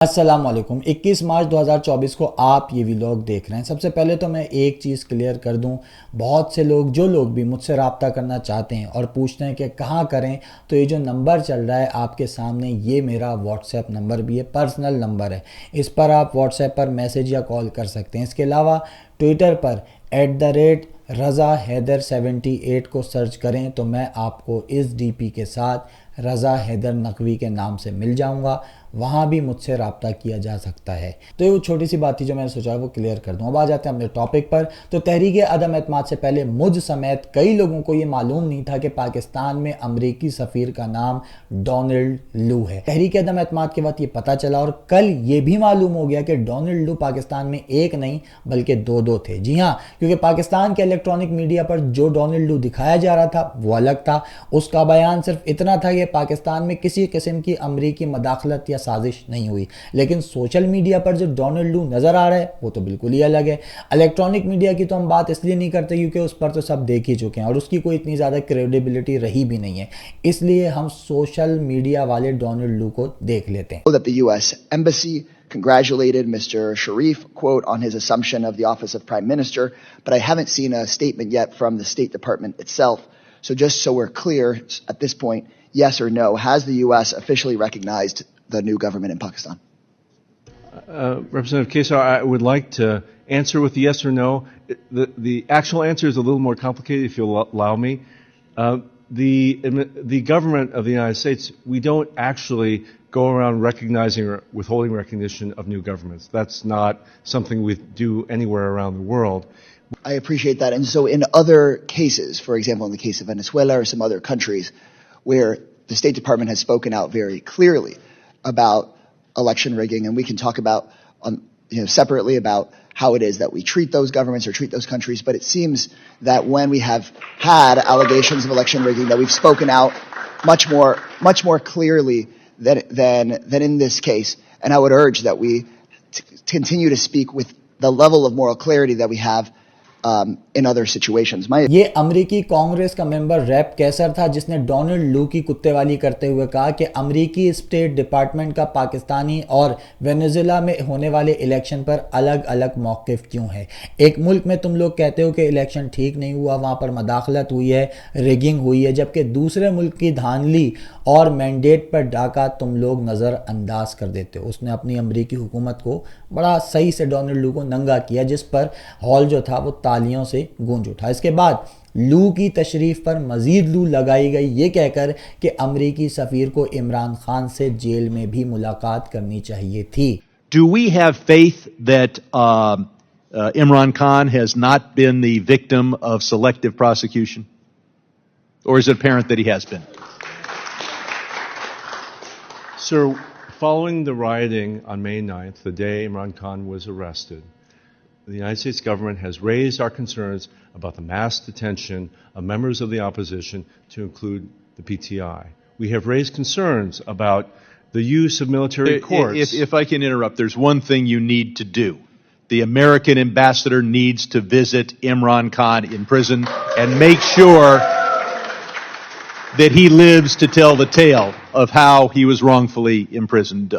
السلام علیکم 21 مارچ 2024 کو آپ یہ ویلاگ دیکھ رہے ہیں۔ سب سے پہلے تو میں ایک چیز کلیئر کر دوں، بہت سے لوگ جو لوگ بھی مجھ سے رابطہ کرنا چاہتے ہیں اور پوچھتے ہیں کہ کہاں کریں، تو یہ جو نمبر چل رہا ہے آپ کے سامنے، یہ میرا واٹس ایپ نمبر بھی ہے، پرسنل نمبر ہے۔ اس پر آپ واٹس ایپ پر میسیج یا کال کر سکتے ہیں۔ اس کے علاوہ ٹویٹر پر @رضا حیدر 78 کو سرچ کریں تو میں آپ کو اس ڈی پی کے ساتھ رضا حیدر نقوی کے نام سے مل جاؤں گا، وہاں بھی مجھ سے رابطہ کیا جا سکتا ہے۔ تو یہ وہ چھوٹی سی بات تھی جو میں نے سوچا وہ کلیئر کر دوں۔ اب آ جاتے ہیں اپنے ٹاپک پر۔ تو تحریک عدم اعتماد سے پہلے مجھ سمیت کئی لوگوں کو یہ معلوم نہیں تھا کہ پاکستان میں امریکی سفیر کا نام ڈونلڈ لو ہے۔ تحریک عدم اعتماد کے وقت یہ پتہ چلا، اور کل یہ بھی معلوم ہو گیا کہ ڈونلڈ لو پاکستان میں ایک نہیں بلکہ دو تھے۔ جی ہاں، کیونکہ پاکستان کے الیکٹرانک میڈیا پر جو ڈونلڈ لو دکھایا جا رہا تھا وہ الگ تھا۔ اس کا بیان صرف اتنا تھا کہ پاکستان میں کسی قسم کی امریکی مداخلت یا سازش نہیں ہوئی، لیکن سوشل میڈیا پر جو ڈونلڈ لو نظر آ رہا ہے وہ تو بالکل ہی الگ ہے۔ الیکٹرانک میڈیا کی تو ہم بات اس لیے نہیں کرتے کیونکہ اس پر تو سب دیکھ ہی چکے ہیں اور اس کی کوئی اتنی زیادہ کریڈیبلٹی رہی بھی نہیں ہے، اس لیے ہم سوشل میڈیا والے ڈونلڈ لو کو دیکھ لیتے ہیں۔ That the U.S. Embassy congratulated Mr. Sharif, quote, on his assumption of the office of Prime Minister, but I haven't seen a statement yet from the State Department itself. So just so we're clear at this point, yes or no, has the U.S. officially recognized the new government in Pakistan? Representative Kesar, I would like to answer with yes or no. The actual answer is a little more complicated, if you'll allow me. The government of the United States, we don't actually go around recognizing or withholding recognition of new governments. That's not something we do anywhere around the world. I appreciate that. And so in other cases, for example, in the case of Venezuela or some other countries where the State Department has spoken out very clearly about election rigging, and we can talk about separately about how it is that we treat those governments or treat those countries, but it seems that when we have had allegations of election rigging, that we've spoken out much more clearly than in this case. And I would urge that we continue to speak with the level of moral clarity that we have in other situations. یہ امریکی کانگریس کا ممبر rape کیسر تھا جس نے Donald لو کی کتے والی کرتے ہوئے کہا کہ امریکی اسٹیٹ ڈپارٹمنٹ کا پاکستانی اور وینیزویلا میں ہونے والے الیکشن پر الگ الگ موقف کیوں ہے۔ ایک ملک میں تم لوگ کہتے ہو کہ الیکشن ٹھیک نہیں ہوا، وہاں پر مداخلت ہوئی ہے، ریگنگ ہوئی ہے، جبکہ دوسرے ملک کی دھاندلی اور مینڈیٹ پر ڈاکہ تم لوگ نظر انداز کر دیتے ہو۔ اس نے اپنی امریکی حکومت کو بڑا صحیح سے ڈونلڈ لو کو ننگا کیا، جس پر ہال جو تھا وہ تالیوں سے گونج اٹھا۔ اس کے بعد لو کی تشریف پر مزید لو لگائی گئی، یہ کہہ کر کہ امریکی سفیر کو عمران خان سے جیل میں بھی ملاقات کرنی چاہیے تھی۔ Do we have faith that Imran Khan has not been the victim of selective prosecution? Or is it apparent that he has been? Sir, following the rioting on May 9th, the day Imran Khan was arrested, the United States government has raised our concerns about the mass detention of members of the opposition, to include the PTI. We have raised concerns about the use of military courts. If I can interrupt, there's one thing you need to do. The American ambassador needs to visit Imran Khan in prison and make sure that he lives to tell the tale of how he was wrongfully imprisoned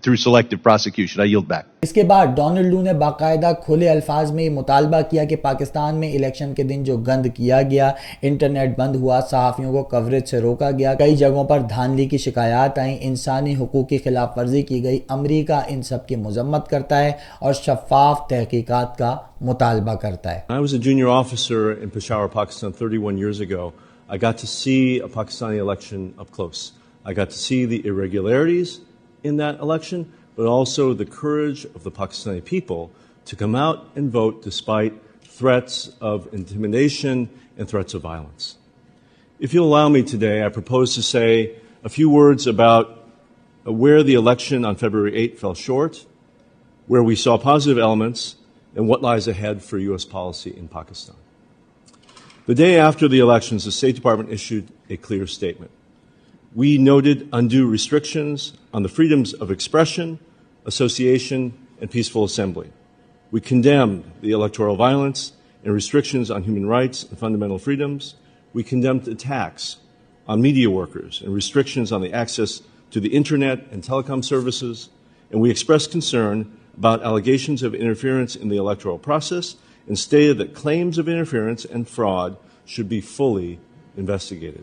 through selective prosecution. I yield back. اس کے بعد Donald لو نے باقاعدہ کھلے الفاظ میں یہ مطالبہ کیا کہ پاکستان میں الیکشن کے دن جو گند کیا گیا، انٹرنیٹ بند ہوا، صحافیوں کو کوریج سے روکا گیا، کئی جگہوں پر دھاندلی کی شکایات آئیں، انسانی حقوق کی خلاف ورزی کی گئی، امریکہ ان سب کی مذمت کرتا ہے اور شفاف تحقیقات کا مطالبہ کرتا ہے۔ I was a junior officer in Peshawar, Pakistan 31 years ago. I got to see a Pakistani election up close. I got to see the irregularities in that election, but also the courage of the Pakistani people to come out and vote despite threats of intimidation and threats of violence. If you'll allow me today, I propose to say a few words about where the election on February 8th fell short, where we saw positive elements, and what lies ahead for U.S. policy in Pakistan. The day after the elections, the State Department issued a clear statement. We noted undue restrictions on the freedoms of expression, association, and peaceful assembly. We condemned the electoral violence and restrictions on human rights and fundamental freedoms. We condemned attacks on media workers and restrictions on the access to the internet and telecom services. and we expressed concern about allegations of interference in the electoral process and stated that claims of interference and fraud should be fully investigated.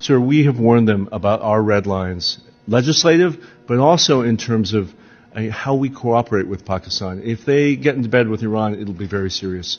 Sir, we have warned them about our red lines, legislative, but also in terms of how we cooperate with Pakistan. If they get into bed with Iran, it'll be very serious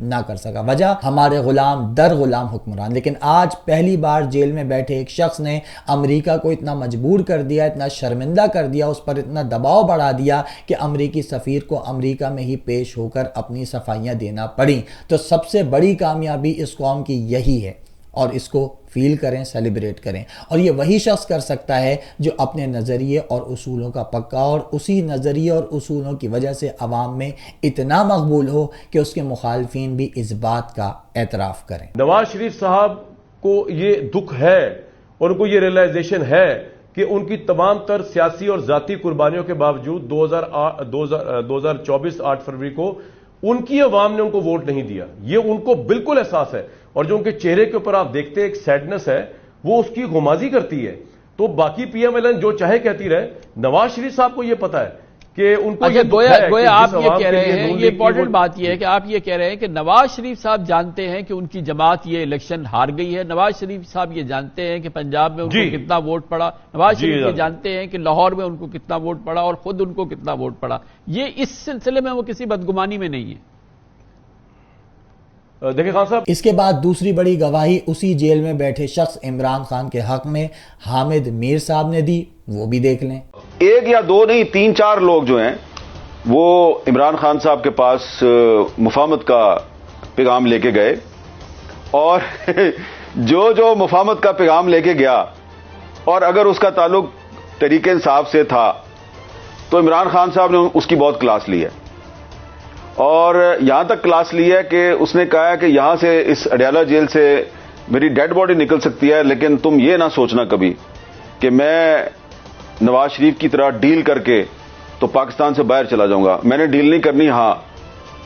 نہ کر سکا. وجہ ہمارے غلام در غلام حکمران. لیکن آج پہلی بار jail میں بیٹھے ایک شخص نے امریکہ کو اتنا مجبور کر دیا, اتنا شرمندہ کر دیا, اس پر اتنا دباؤ بڑھا دیا کہ امریکی سفیر کو امریکہ میں ہی پیش ہو کر اپنی صفائیاں دینا پڑیں. تو سب سے بڑی کامیابی اس قوم کی یہی ہے, اور اس کو فیل کریں, سیلیبریٹ کریں. اور یہ وہی شخص کر سکتا ہے جو اپنے نظریے اور اصولوں کا پکا, اور اسی نظریے اور اصولوں کی وجہ سے عوام میں اتنا مقبول ہو کہ اس کے مخالفین بھی اس بات کا اعتراف کریں. نواز شریف صاحب کو یہ دکھ ہے اور ان کو یہ ریئلائزیشن ہے کہ ان کی تمام تر سیاسی اور ذاتی قربانیوں کے باوجود 2024 8 فروری کو ان کی عوام نے ان کو ووٹ نہیں دیا. یہ ان کو بالکل احساس ہے, اور جو ان کے چہرے کے اوپر آپ دیکھتے ہیں ایک سیڈنس ہے, وہ اس کی غمازی کرتی ہے. تو باقی پی ایم ایل این جو چاہے کہتی رہے, نواز شریف صاحب کو یہ پتا ہے کہ ان کو یہ گویا آپ یہ کہہ رہے ہیں, یہ امپورٹنٹ بات یہ ہے کہ آپ یہ کہہ رہے ہیں کہ نواز شریف صاحب جانتے ہیں کہ ان کی جماعت یہ الیکشن ہار گئی ہے. نواز شریف صاحب یہ جانتے ہیں کہ پنجاب میں ان کو کتنا ووٹ پڑا. نواز شریف یہ جانتے ہیں کہ لاہور میں ان کو کتنا ووٹ پڑا اور خود ان کو کتنا ووٹ پڑا. یہ اس سلسلے میں وہ کسی بدگمانی میں نہیں ہے. دیکھیں خان صاحب, اس کے بعد دوسری بڑی گواہی اسی جیل میں بیٹھے شخص عمران خان کے حق میں حامد میر صاحب نے دی, وہ بھی دیکھ لیں. ایک یا دو نہیں 3-4 لوگ جو ہیں وہ عمران خان صاحب کے پاس مفاہمت کا پیغام لے کے گئے, اور جو مفاہمت کا پیغام لے کے گیا اور اگر اس کا تعلق تحریک انصاف سے تھا تو عمران خان صاحب نے اس کی بہت کلاس لی ہے, اور یہاں تک کلاس لی ہے کہ اس نے کہا ہے کہ یہاں سے اس اڈیالہ جیل سے میری ڈیڈ باڈی نکل سکتی ہے, لیکن تم یہ نہ سوچنا کبھی کہ میں نواز شریف کی طرح ڈیل کر کے تو پاکستان سے باہر چلا جاؤں گا. میں نے ڈیل نہیں کرنی, ہاں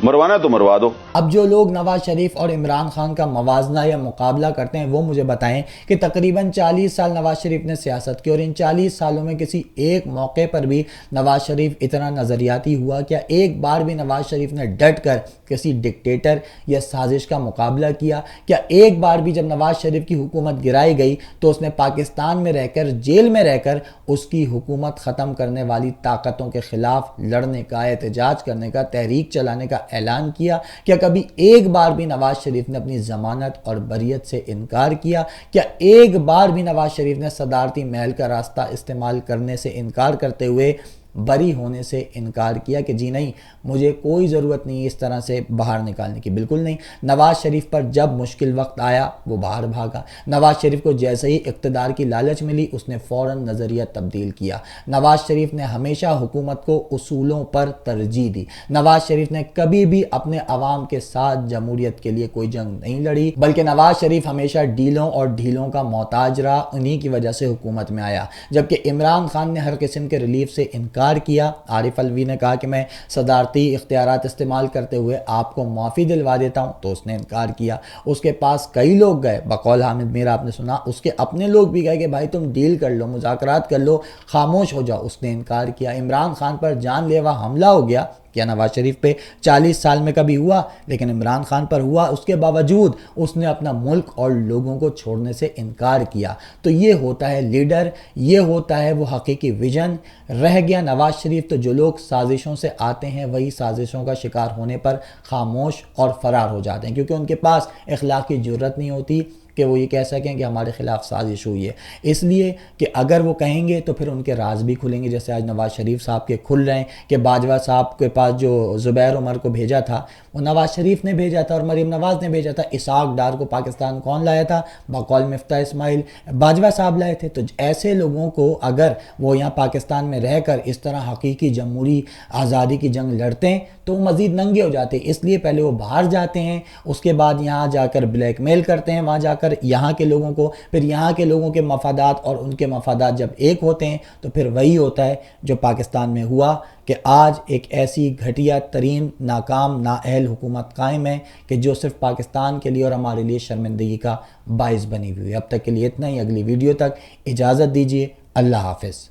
مروانا تو مروا دو. اب جو لوگ نواز شریف اور عمران خان کا موازنہ یا مقابلہ کرتے ہیں وہ مجھے بتائیں کہ تقریباً 40 سال نواز شریف نے سیاست کی, اور ان 40 سالوں میں کسی ایک موقع پر بھی نواز شریف اتنا نظریاتی ہوا؟ کیا ایک بار بھی نواز شریف نے ڈٹ کر کسی ڈکٹیٹر یا سازش کا مقابلہ کیا؟ کیا ایک بار بھی جب نواز شریف کی حکومت گرائی گئی تو اس نے پاکستان میں رہ کر, جیل میں رہ کر اس کی حکومت ختم کرنے والی طاقتوں کے خلاف لڑنے کا, احتجاج کرنے کا, تحریک چلانے کا اعلان کیا؟ کیا کبھی ایک بار بھی نواز شریف نے اپنی ضمانت اور بریت سے انکار کیا؟ کیا ایک بار بھی نواز شریف نے صدارتی محل کا راستہ استعمال کرنے سے انکار کرتے ہوئے بری ہونے سے انکار کیا کہ جی نہیں, مجھے کوئی ضرورت نہیں اس طرح سے باہر نکالنے کی؟ بالکل نہیں. نواز شریف پر جب مشکل وقت آیا وہ باہر بھاگا. نواز شریف کو جیسے ہی اقتدار کی لالچ ملی اس نے فوراً نظریہ تبدیل کیا. نواز شریف نے ہمیشہ حکومت کو اصولوں پر ترجیح دی. نواز شریف نے کبھی بھی اپنے عوام کے ساتھ جمہوریت کے لیے کوئی جنگ نہیں لڑی, بلکہ نواز شریف ہمیشہ ڈیلوں اور ڈھیلوں کا محتاج رہا. انہی کی وجہ سے حکومت میں آیا. جبکہ عمران خان نے ہر قسم کے ریلیف سے انکار کیا. عارف الوی نے کہا کہ میں صدارتی اختیارات استعمال کرتے ہوئے آپ کو معافی دلوا دیتا ہوں, تو اس نے انکار کیا. اس کے پاس کئی لوگ گئے, بقول حامد میر آپ نے سنا, اس کے اپنے لوگ بھی گئے کہ بھائی تم ڈیل کر لو, مذاکرات کر لو, خاموش ہو جاؤ, اس نے انکار کیا. عمران خان پر جان لیوا حملہ ہو گیا. کیا نواز شریف پہ 40 سال میں کبھی ہوا؟ لیکن عمران خان پر ہوا. اس کے باوجود اس نے اپنا ملک اور لوگوں کو چھوڑنے سے انکار کیا. تو یہ ہوتا ہے لیڈر, یہ ہوتا ہے وہ حقیقی ویژن. رہ گیا نواز شریف تو جو لوگ سازشوں سے آتے ہیں وہی سازشوں کا شکار ہونے پر خاموش اور فرار ہو جاتے ہیں, کیونکہ ان کے پاس اخلاقی جرت نہیں ہوتی کہ وہ یہ کہہ سکیں کہ ہمارے خلاف سازش ہوئی ہے. اس لیے کہ اگر وہ کہیں گے تو پھر ان کے راز بھی کھلیں گے, جیسے آج نواز شریف صاحب کے کھل رہے ہیں کہ باجوہ صاحب کے پاس جو زبیر عمر کو بھیجا تھا وہ نواز شریف نے بھیجا تھا اور مریم نواز نے بھیجا تھا. اسحاق ڈار کو پاکستان کون لایا تھا؟ بقول مفتاح اسماعیل باجوہ صاحب لائے تھے. تو ایسے لوگوں کو اگر وہ یہاں پاکستان میں رہ کر اس طرح حقیقی جمہوری آزادی کی جنگ لڑتے ہیں تو وہ مزید ننگے ہو جاتے ہیں. اس لیے پہلے وہ باہر جاتے ہیں, اس کے بعد یہاں جا کر بلیک میل کرتے ہیں, وہاں جا کر یہاں کے لوگوں کو, پھر یہاں کے لوگوں کے مفادات اور ان کے مفادات جب ایک ہوتے ہیں تو پھر وہی ہوتا ہے جو پاکستان میں ہوا کہ آج ایک ایسی گھٹیا ترین ناکام نااہل حکومت قائم ہے کہ جو صرف پاکستان کے لیے اور ہمارے لیے شرمندگی کا باعث بنی ہوئی ہے. اب تک کے لیے اتنا ہی. اگلی ویڈیو تک اجازت دیجیے. اللہ حافظ.